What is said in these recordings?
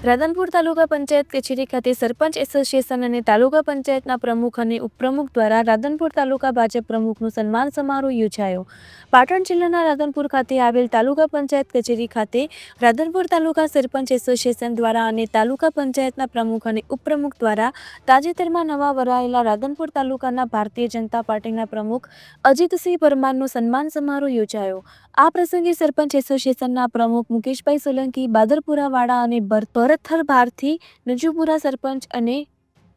રાધનપુર તાલુકા પંચાયત કચેરી ખાતે સરપંચ એસોસિએશન અને તાલુકા પંચાયતના પ્રમુખ અને ઉપપ્રમુખ દ્વારા રાધનપુર તાલુકા ભાજપ પ્રમુખનું સન્માન સમારોહ યોજાયો। પાટણ જિલ્લાના રાધનપુર ખાતે આવેલ તાલુકા પંચાયત કચેરી ખાતે રાધનપુર તાલુકા સરપંચ એસોસિએશન દ્વારા અને તાલુકા પંચાયતના પ્રમુખ અને ઉપપ્રમુખ દ્વારા તાજેતરમાં નવા વરાયેલા રાધનપુર તાલુકાના ભારતીય જનતા પાર્ટીના પ્રમુખ અજીતસિંહ પરમારનો સન્માન સમારોહ યોજાયો। આ પ્રસંગે સરપંચ એસોસિએશનના પ્રમુખ મુકેશભાઈ સોલંકી, બાદરપુરા વાડા અને ભરતથર ભારતી નજુપુરા સરપંચ અને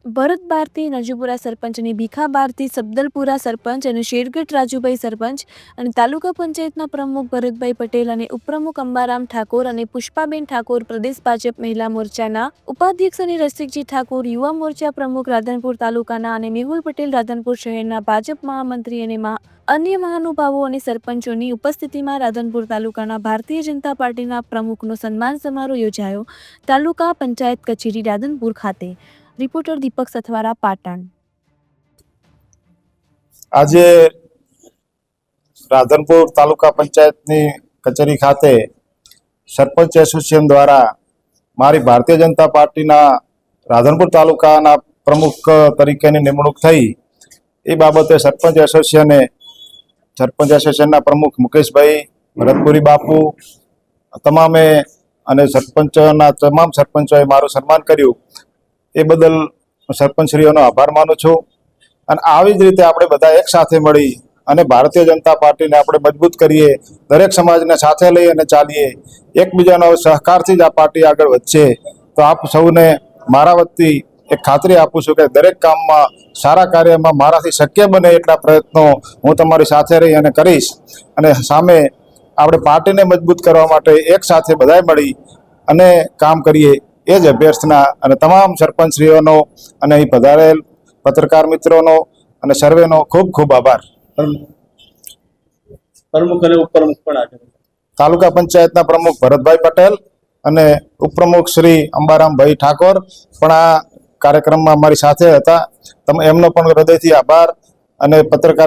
ભરત ભારતી નજુપુરા સરપંચ અને ભીખા ભારતી સબદલપુરા સરપંચ અને શેરગઢ રાજુભાઈ સરપંચ અને તાલુકા પંચાયતના પ્રમુખ ભરતભાઈ પટેલ અને ઉપપ્રમુખ અંબારામ ઠાકોર અને પુષ્પાબેન ઠાકોર, પ્રદેશ ભાજપ મહિલા મોરચાના ઉપાધ્યક્ષ અને રસિકજી ઠાકોર, યુવા મોરચા પ્રમુખ રાધનપુર તાલુકાના અને મેહુલ પટેલ રાધનપુર શહેરના ભાજપ મહામંત્રી અને અન્ય મહાનુભાવો અને સરપંચોની ઉપસ્થિતિમાં રાધનપુર તાલુકાના ભારતીય જનતા પાર્ટીના પ્રમુખનો સન્માન સમારોહ યોજાયો। તાલુકા પંચાયત કચેરી રાધનપુર ખાતે। રિપોર્ટર દીપક સથવારા, પાટણ। આજે રાધનપુર તાલુકા પંચાયતની કચેરી ખાતે સરપંચ એસોસિએશન દ્વારા મારી ભારતીય જનતા પાર્ટીના રાધનપુર તાલુકાના પ્રમુખ તરીકેની નિમણૂક થઈ એ બાબતે સરપંચ એસોસિએશનના પ્રમુખ મુકેશભાઈ, ભરતપુરી બાપુ તમામે અને સરપંચના તમામ સરપંચોએ મારું સન્માન કર્યું એ બદલ સરપંચશ્રીઓનો આભાર માનું છું। અને આવી જ રીતે આપણે બધા એક સાથે મળી અને ભારતીય જનતા પાર્ટીને આપણે મજબૂત કરીએ, દરેક સમાજને સાથે લઈ અને ચાલીએ, એકબીજાનો સહકારથી જ આ પાર્ટી આગળ વધશે। તો આપ સૌને મારા વતી એક ખાતરી આપું છું કે દરેક કામમાં, સારા કાર્યમાં મારાથી શક્ય બને એટલા પ્રયત્નો હું તમારી સાથે રહી અને કરીશ। અને સામે આપણે પાર્ટીને મજબૂત કરવા માટે એક સાથે બધાએ મળી અને કામ કરીએ એ જ અભ્યર્થના અને તમામ સરપંચશ્રીઓનો અને અહીં પધારેલ પત્રકાર મિત્રોનો અને સર્વેનો ખૂબ ખૂબ આભાર। પ્રમુખ અને ઉપપ્રમુખ પણ આજે તાલુકા પંચાયતના પ્રમુખ ભરતભાઈ પટેલ અને ઉપપ્રમુખ શ્રી અંબારામભાઈ ઠાકોર પણ આ કાર્યક્રમમાં અમારી સાથે હતા। એમનો પણ હૃદયથી આભાર અને પત્રકાર